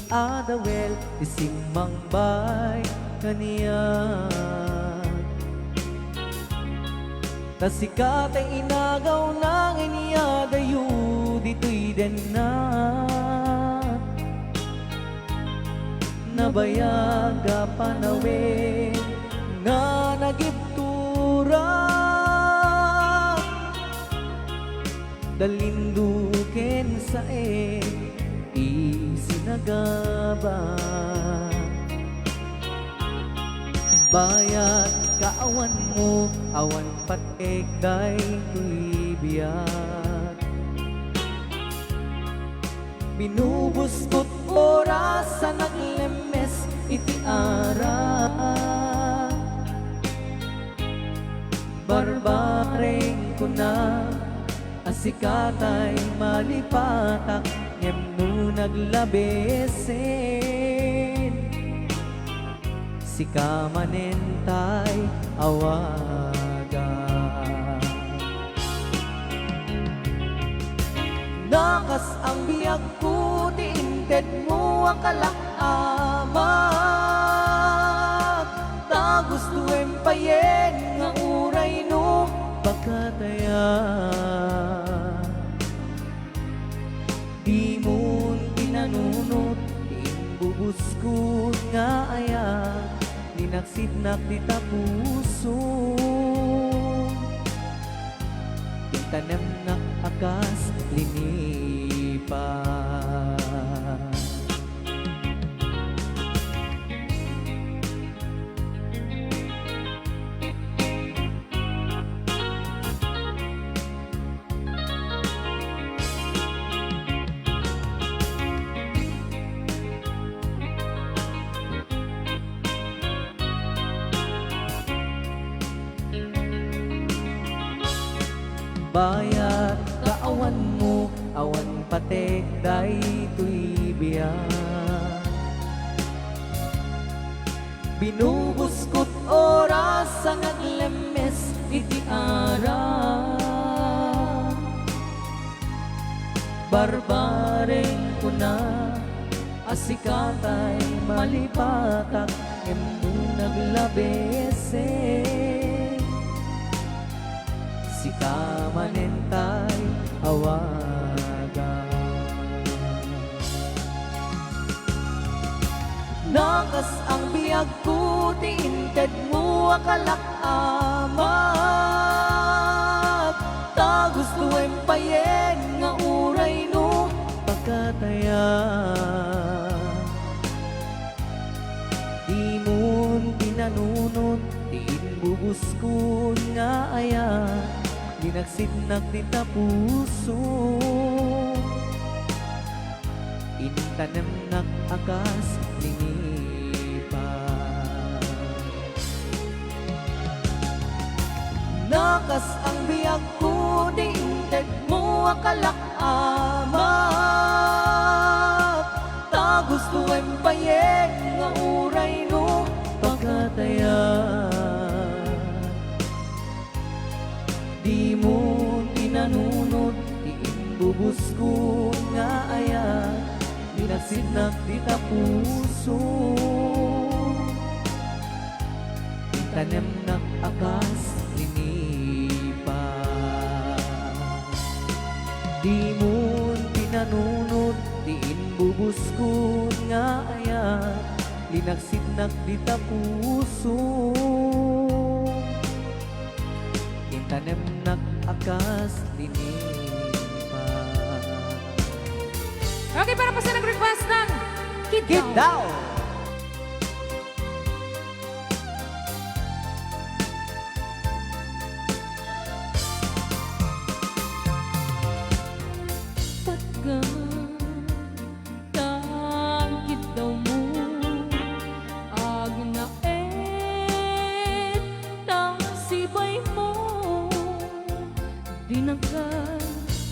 adawel isimang bay kaniya. Tasikat ay inagaw ng iniyadayo dito'y na nabayaga panawe nga nagiptura dalinduken sa isinagaba bayat kaawan mo awan patek day kuibiyat binubuskot oras sa naglemes iti ara barbareng kuna asikatay malipatak ngem no naglabesen si kamanentay awaga nakas ang biyag ko tiinted mo ang kalakamat ta gusto empayen nga uray no pagkataya di mo pinanunot bubuskod nga aya ninaksidnak di ta puso itanem nak akas linipan bayat kaawan mo awan patek day tuy biyak binubuskot oras sa naglemes iti ara barbareng kuna asikatay malipatak emu naglabesen si kamanentay awaga nakas ang biyag ko tiinted mo akalakamat ta gusto empayen nga uray no pagkataya di mon pinanunot diin bubuskon nga aya dinagsidnak di ta puso intanem nak akas linipan nakas ang biyag ko diinted mo akalakamat ta gusto empayen nga uray no pagkataya di mo pinanunot diin bubuskon nga aya dinagsidnak di ta puso itanem nak akas linipan di mo pinanunot diin bubuskon nga aya dinagsidnak di ta puso tanem nak akas linipan. Okay, para pa sa nag-request ng Kid Get Down!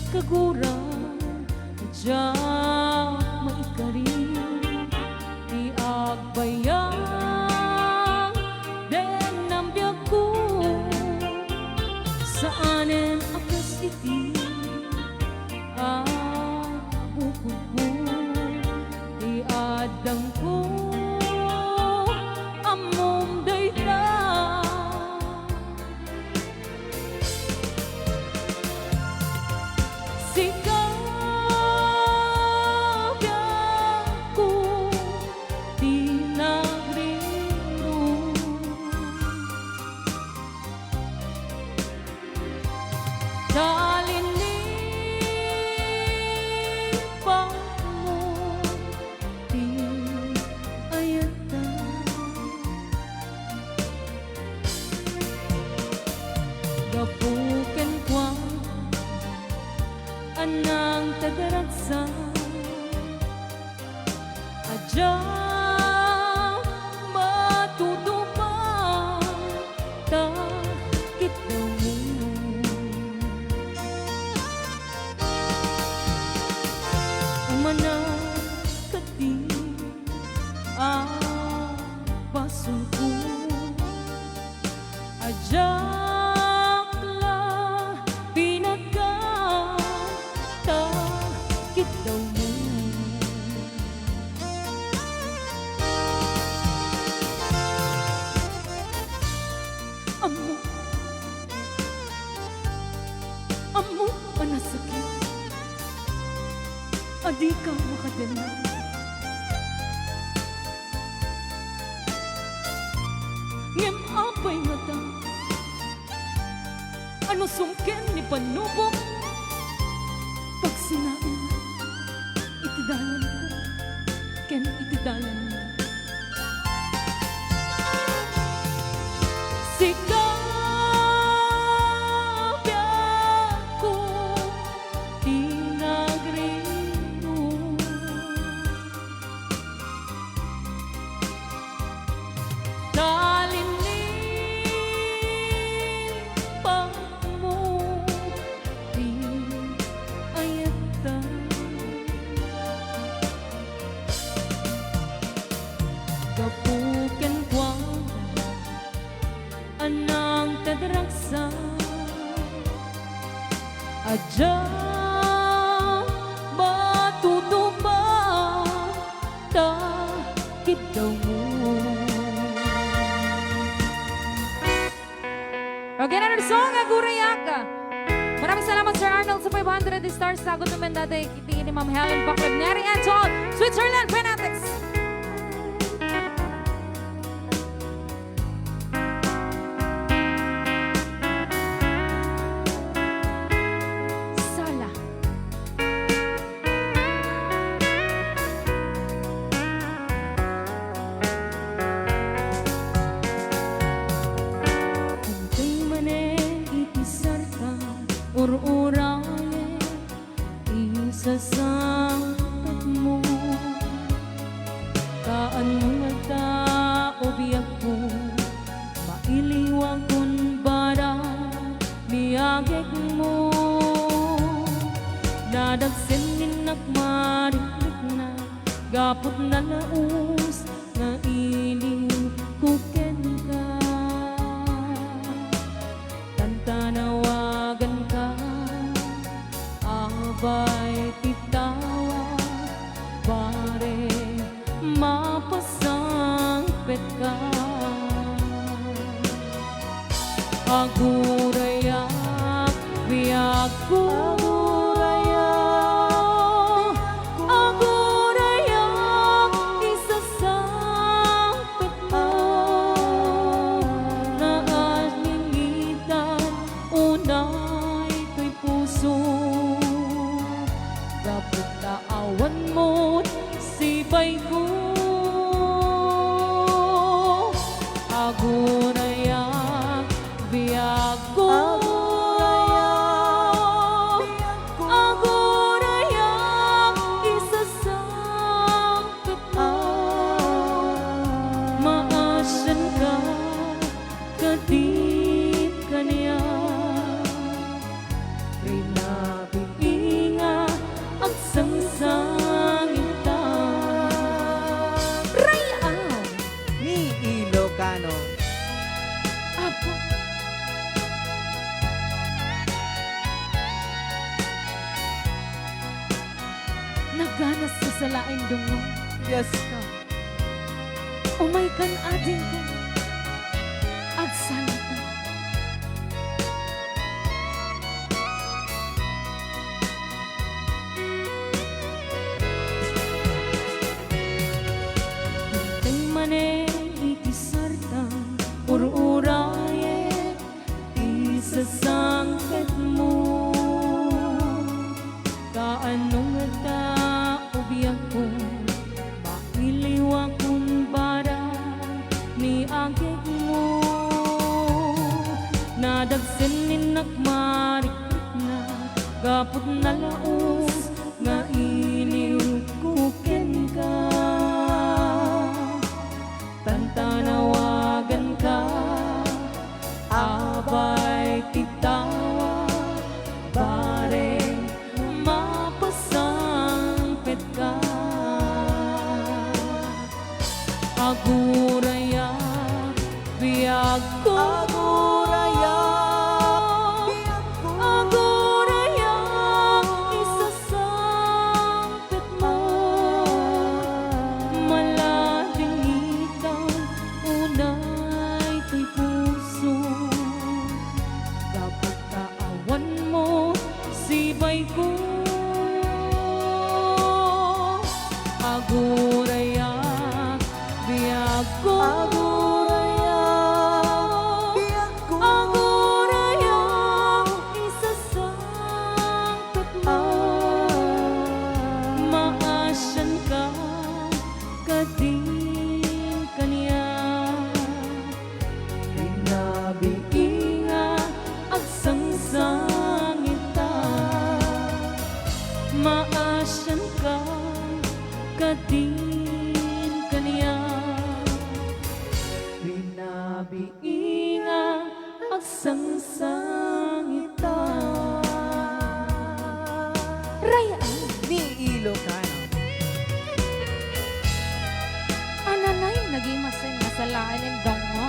Kagurang dyan maikarin di agbayang den ng biyag ko saanen akas iti bukod mo di Talinipan mo di ayata gapuken kwa anang tadaragsa adya matutupan ta kita mo umana kati baso ko adya Amo panasakit adi ka makadala ngem apay mata ano sungken ni panubok pag sinain itidalan ko ken itidalan mo sika gapuken kwa anang tadaragsa adya matutupa ta kita mo. Okay na song Agurayaka. Maraming salamat Sir Arnold sa 500 stars. Sagot naman dati kitiin ni Ma'am Helen Pakleb Neri Anton, Switzerland Fanatics. Ur-uraye isasangkat mo kaan mga taobiyak ko mailiwang kun bara miyagek mo nadagsin nakmarinik na gapot na laus na iliw kuken ka tantanawagan ka abay titawa pare mapasangpet ka agurayak biyag ko agurayak isasangpet mo naalimitan unay ko'y puso kapag taawan mo sibay ko agurayak biyag ko agurayak isasangkap mo maasyan ka kadip kaniya rinabinga at sangsangita Rayan ni Ilocano. Apo naganas sa salaing dungo Yes. umay kan ading ko agsalita Hintay mane ikisarta ur-uraye isasangkat mo nagsininak marikit na gapot na laos nga iliw kuken ka tantanawagan ka abay titawa bareng mapasangpet ka aguraya biyag ko Aguraya, biyag ko. aguraya isasangpet mo malading ikaw unay to'y puso dapat kaawan mo sibay ko aguraya biyag ko Aguraya, biyag ko. aguraya isasangpet mo maasyan ka kadin kaniya Pinabiinga, agsangsangita maasyan ka kadin kaniya pinabiinga, agsangsangita Rayaan ni Ilocano. ananay naging masay nasalaan ng dong mo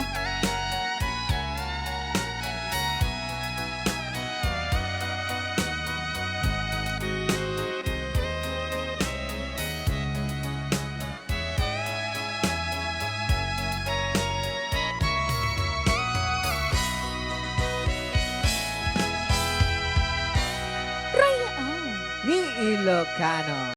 Rayaan Ni Ilocano.